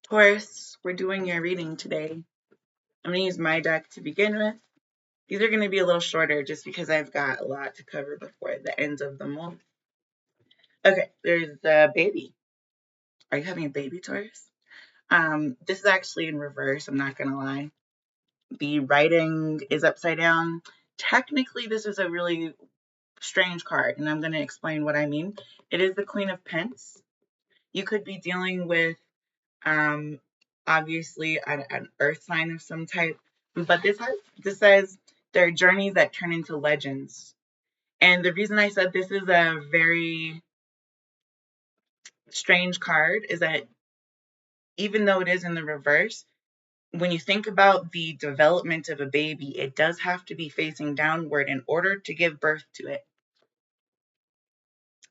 Taurus, we're doing your reading today. I'm going to use my deck to begin with. These are going to be a little shorter just because I've got a lot to cover before the end of the month. Okay, there's the baby. Are you having a baby, Taurus? This is actually in reverse, I'm not going to lie. The writing is upside down. Technically, this is a really strange card, and I'm going to explain what I mean. It is the Queen of Pence. You could be dealing with um, obviously an earth sign of some type. But this says there are journeys that turn into legends. And the reason I said this is a very strange card is that even though it is in the reverse, when you think about the development of a baby, it does have to be facing downward in order to give birth to it.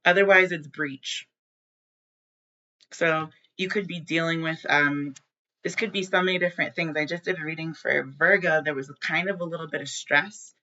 Otherwise, it's breach. So you could be dealing with this could be so many different things. I just did a reading for Virgo. There was kind of a little bit of stress,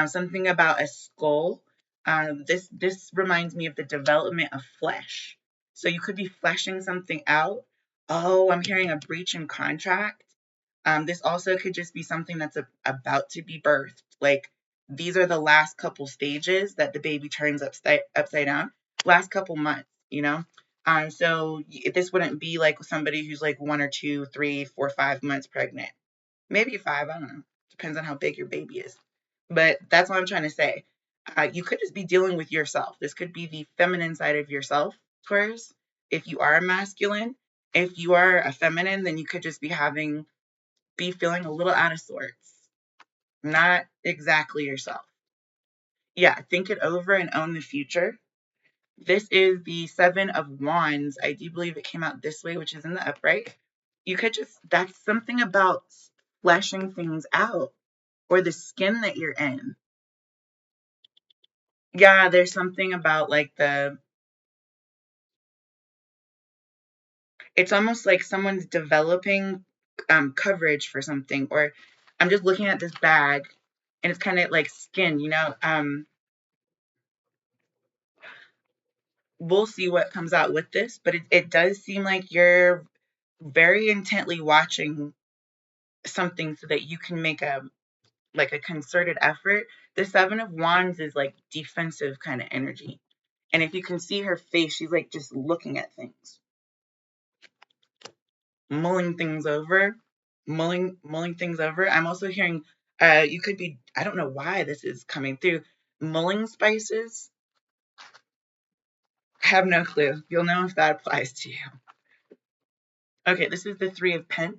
something about a skull. This reminds me of the development of flesh. So you could be fleshing something out. Oh, I'm hearing a breach in contract. This also could just be something that's about to be birthed. Like these are the last couple stages that the baby turns upside down. Last couple months, you know. So this wouldn't be like somebody who's like 1 or 2, 3, 4, 5 months pregnant. Maybe 5, I don't know. Depends on how big your baby is. But that's what I'm trying to say. You could just be dealing with yourself. This could be the feminine side of yourself, Taurus. If you are a masculine, if you are a feminine, then you could just be feeling a little out of sorts. Not exactly yourself. Yeah, think it over and own the future. This is the Seven of Wands. I do believe it came out this way, which is in the upright. You could that's something about fleshing things out or the skin that you're in. Yeah, there's something about like it's almost like someone's developing coverage for something, or I'm just looking at this bag and it's kind of like skin, we'll see what comes out with this, but it does seem like you're very intently watching something so that you can make a concerted effort. The Seven of Wands is like defensive kind of energy. And if you can see her face, she's like just looking at things, mulling things over, mulling things over. I'm also hearing you could be, I don't know why this is coming through, mulling spices. I have no clue. You'll know if that applies to you. Okay, this is the Three of Pence.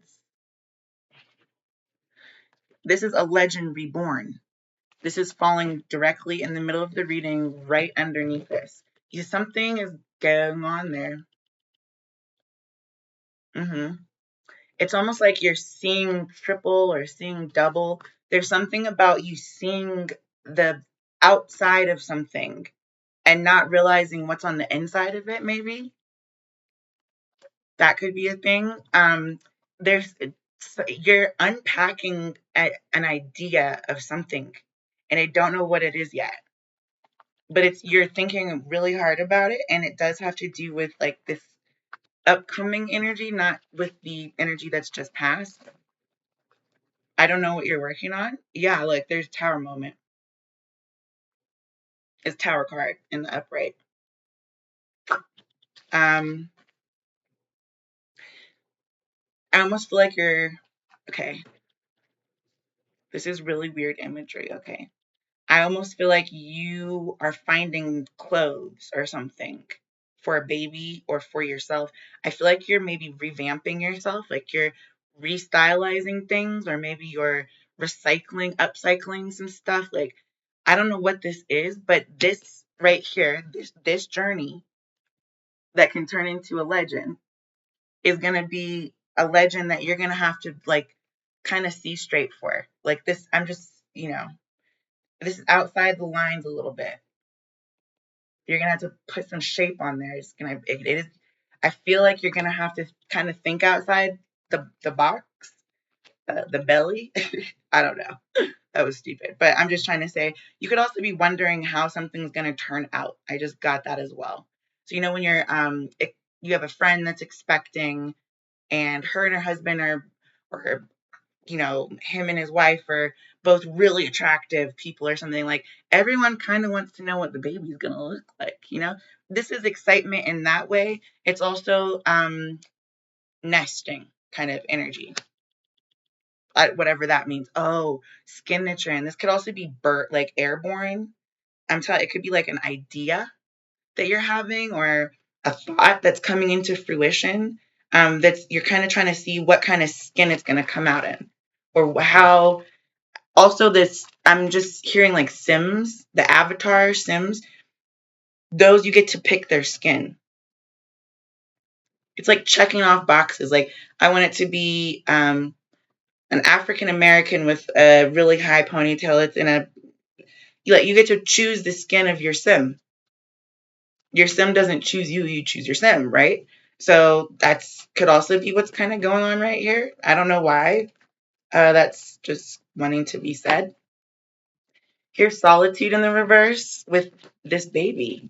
This is a legend reborn. This is falling directly in the middle of the reading, right underneath this. Something is going on there. It's almost like you're seeing triple or seeing double. There's something about you seeing the outside of something and not realizing what's on the inside of it, maybe. That could be a thing. There's You're unpacking an idea of something, and I don't know what it is yet. But you're thinking really hard about it, and it does have to do with like this upcoming energy, not with the energy that's just passed. I don't know what you're working on. Yeah, like there's tower moment. It's tower card in the upright. Um, I almost feel like you're okay. This is really weird imagery. Okay. I almost feel like you are finding clothes or something for a baby or for yourself. I feel like you're maybe revamping yourself, like you're restylizing things, or maybe you're upcycling some stuff. Like, I don't know what this is, but this right here, this journey that can turn into a legend is going to be a legend that you're going to have to like kind of see straight for. Like this, I'm just, this is outside the lines a little bit. You're gonna have to put some shape on there. It is. I feel like you're gonna have to kind of think outside the box, the belly. I don't know. That was stupid, but I'm just trying to say you could also be wondering how something's gonna turn out. I just got that as well. So when you have a friend that's expecting, and her husband are, or her, him and his wife are both really attractive people or something. Like, everyone kind of wants to know what the baby's gonna look like. This is excitement in that way. It's also nesting kind of energy, whatever that means. Oh, signature. And this could also be like airborne. I'm telling you, it could be like an idea that you're having, or a thought that's coming into fruition. That's, you're kind of trying to see what kind of skin it's going to come out in, or how. Also, this, I'm just hearing like Sims, the avatar Sims. Those, you get to pick their skin. It's like checking off boxes. Like, I want it to be an African American with a really high ponytail. It's in a, you get to choose the skin of your Sim. Your Sim doesn't choose you, you choose your Sim, right? So that's could also be what's kind of going on right here. I don't know why. That's just wanting to be said. Here's solitude in the reverse with this baby.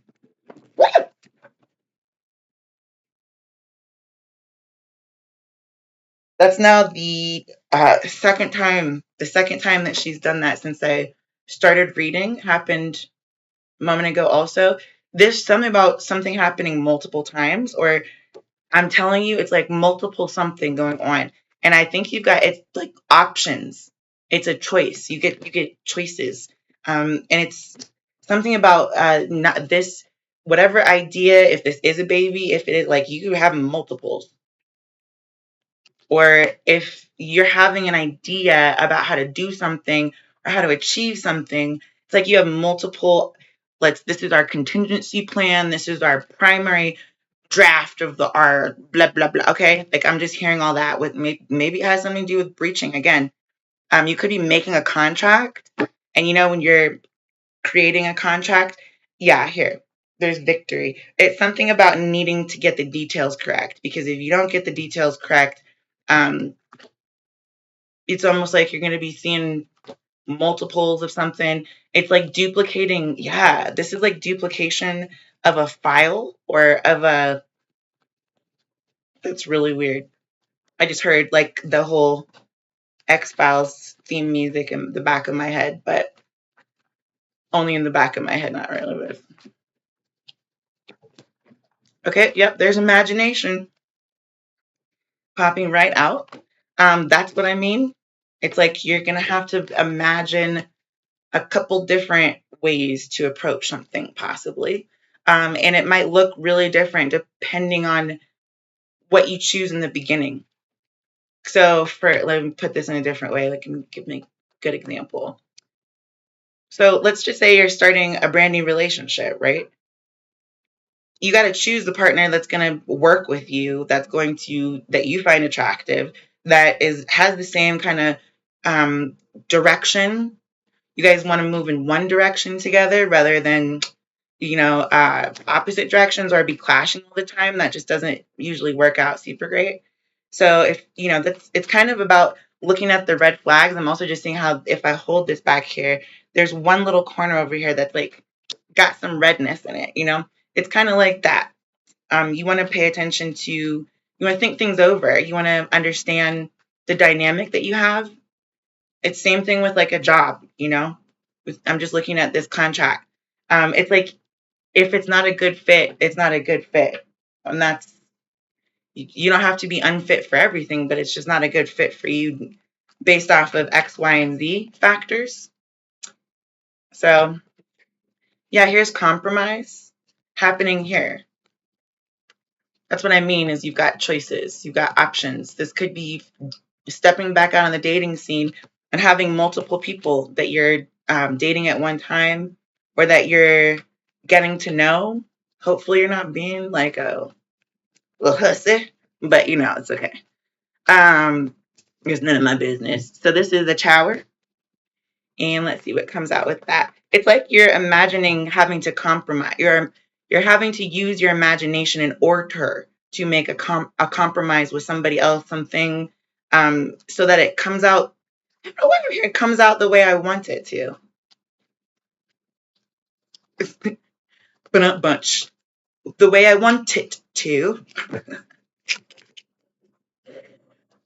That's now the second time. The second time that she's done that since I started reading happened a moment ago. Also, there's something about something happening multiple times, or I'm telling you, it's like multiple something going on. And I think you've got, it's like options. It's a choice. You get choices. And it's something about not this, whatever idea, if this is a baby, if it is, like, you have multiples. Or if you're having an idea about how to do something or how to achieve something, it's like you have multiple, this is our contingency plan, this is our primary draft of the art, blah blah blah. Okay, like, I'm just hearing all that. With maybe it has something to do with breaching again. You could be making a contract, and when you're creating a contract, yeah, here, there's victory. It's something about needing to get the details correct, because if you don't get the details correct, um, it's almost like you're going to be seeing multiples of something. It's like duplicating. Yeah, this is like duplication of a file, or of a. That's really weird. I just heard like the whole X-Files theme music in the back of my head, but only in the back of my head, not really with. Okay, yep, there's imagination popping right out. That's what I mean. It's like you're gonna have to imagine a couple different ways to approach something, possibly. And it might look really different depending on what you choose in the beginning. So, let me put this in a different way. Like, give me a good example. So let's just say you're starting a brand new relationship, right? You got to choose the partner that's going to work with you, that you find attractive, that has the same kind of direction. You guys want to move in one direction together rather than opposite directions, or be clashing all the time. That just doesn't usually work out super great. So if it's kind of about looking at the red flags. I'm also just seeing how, if I hold this back here, there's one little corner over here that's like got some redness in it. It's kind of like that. You want to pay attention to. You want to think things over. You want to understand the dynamic that you have. It's same thing with like a job. I'm just looking at this contract. It's like, if it's not a good fit, it's not a good fit. And that's, you don't have to be unfit for everything, but it's just not a good fit for you based off of X, Y, and Z factors. So, yeah, here's compromise happening here. That's what I mean, is you've got choices, you've got options. This could be stepping back out on the dating scene and having multiple people that you're dating at one time, or that you're getting to know. Hopefully you're not being like a little hussy, but it's okay. It's none of my business. So this is a Tower, and let's see what comes out with that. It's like you're imagining having to compromise. You're having to use your imagination in order to make a compromise with somebody else, something, so that it comes out. I wonder if it comes out the way I want it to. But not bunch. The way I want it to.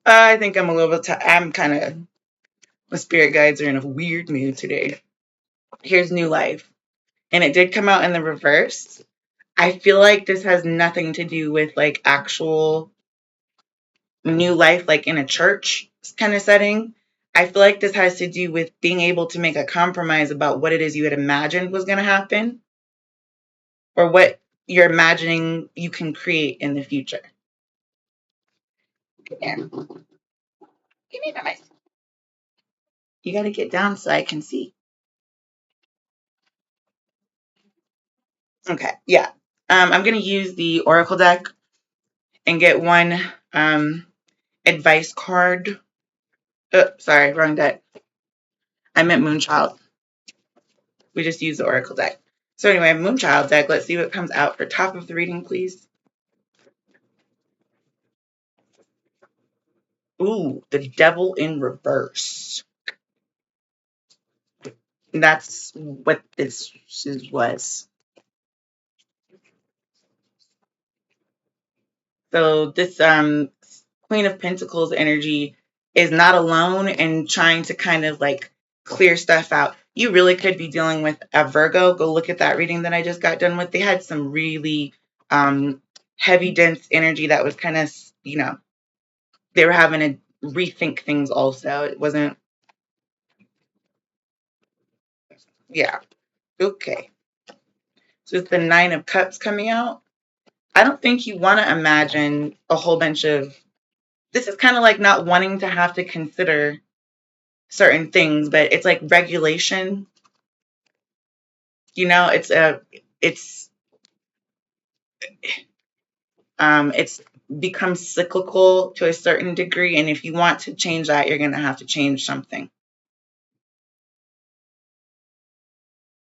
I think I'm a little bit, I'm kind of, my spirit guides are in a weird mood today. Here's new life. And it did come out in the reverse. I feel like this has nothing to do with like actual new life, like in a church kind of setting. I feel like this has to do with being able to make a compromise about what it is you had imagined was going to happen or what you're imagining you can create in the future. Yeah. Give me my mic. You got to get down so I can see. Okay, yeah. I'm going to use the Oracle deck and get one advice card. Oh, sorry, wrong deck. I meant Moonchild. We just used the Oracle deck. So anyway, Moonchild deck. Let's see what comes out for top of the reading, please. Ooh, the Devil in reverse. That's what this was. So this Queen of Pentacles energy is not alone in trying to kind of like clear stuff out. You really could be dealing with a Virgo. Go look at that reading that I just got done with. They had some really heavy, dense energy that was kind of, they were having to rethink things also. It wasn't, yeah. Okay. So it's the Nine of Cups coming out. I don't think you want to imagine a whole bunch of, this is kind of like not wanting to have to consider certain things, but it's like regulation. It's it's become cyclical to a certain degree, and if you want to change that, you're going to have to change something.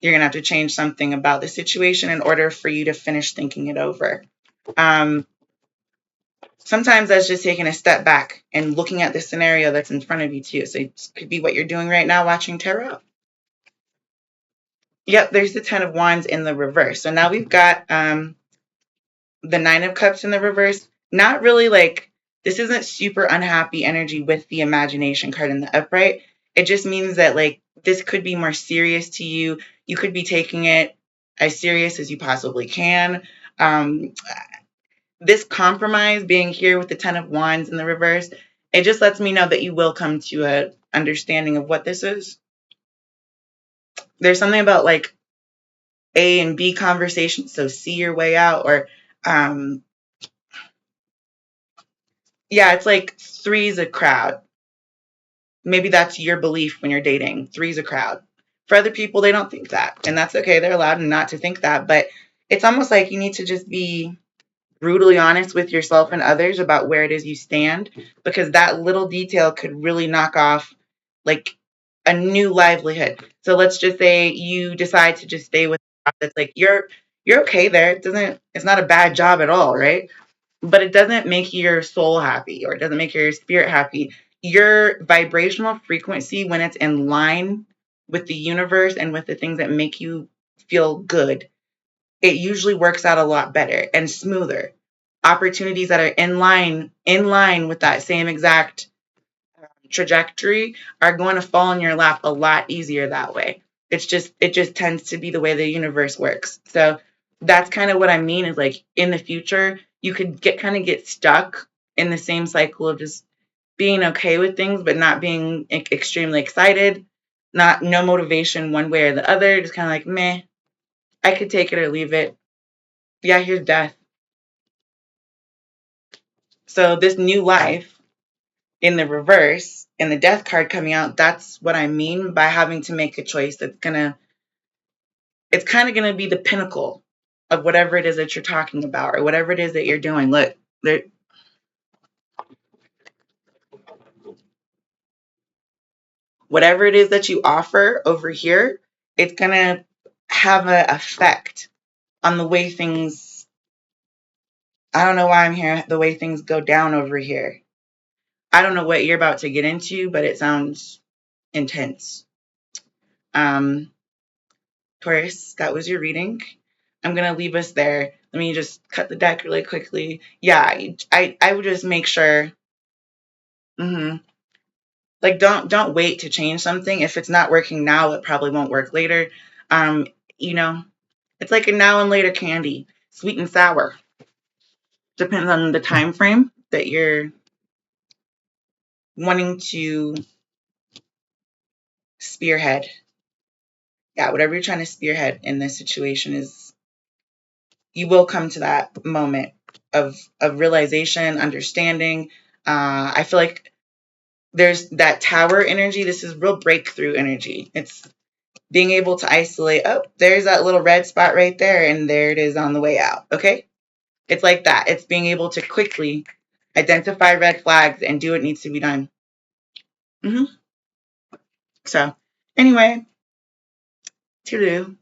You're going to have to change something about the situation in order for you to finish thinking it over. Sometimes that's just taking a step back and looking at the scenario that's in front of you too. So it could be what you're doing right now, watching tarot. Yep, there's the Ten of Wands in the reverse. So now we've got the Nine of Cups in the reverse. Not really like, this isn't super unhappy energy with the Imagination card in the upright. It just means that like this could be more serious to you. You could be taking it as serious as you possibly can. This compromise being here with the Ten of Wands in the reverse, it just lets me know that you will come to a understanding of what this is. There's something about like A and B conversations, so see your way out, or yeah, it's like three's a crowd. Maybe that's your belief when you're dating. Three's a crowd. For other people, they don't think that, and that's okay. They're allowed not to think that, but it's almost like you need to just be brutally honest with yourself and others about where it is you stand, because that little detail could really knock off like a new livelihood. So let's just say you decide to just stay with a job that's like you're okay there. It's not a bad job at all, right? But it doesn't make your soul happy, or it doesn't make your spirit happy. Your vibrational frequency, when it's in line with the universe and with the things that make you feel good, it usually works out a lot better and smoother. Opportunities that are in line with that same exact trajectory are going to fall in your lap a lot easier that way. It just tends to be the way the universe works. So that's kind of what I mean, is like in the future you could get stuck in the same cycle of just being okay with things but not being extremely excited, not no motivation one way or the other, just kind of like meh, I could take it or leave it. Yeah, here's death. So this new life in the reverse and the death card coming out, that's what I mean by having to make a choice that's it's kind of gonna be the pinnacle of whatever it is that you're talking about or whatever it is that you're doing. Look, there, whatever it is that you offer over here, it's gonna have an effect on the way things, I don't know why I'm here, the way things go down over here. I don't know what you're about to get into, but it sounds intense. Taurus, that was your reading. I'm going to leave us there. Let me just cut the deck really quickly. Yeah, I would just make sure Mm-hmm. Like, don't wait to change something. If it's not working now, it probably won't work later. Um, you know, it's like a now and later candy, sweet and sour. Depends on the time frame that you're wanting to spearhead. Yeah, whatever you're trying to spearhead in this situation is, you will come to that moment of realization, understanding. I feel like there's that tower energy. This is real breakthrough energy. It's being able to isolate, oh, there's that little red spot right there, and there it is on the way out. Okay? It's like that. It's being able to quickly identify red flags and do what needs to be done. So, anyway, toodaloo.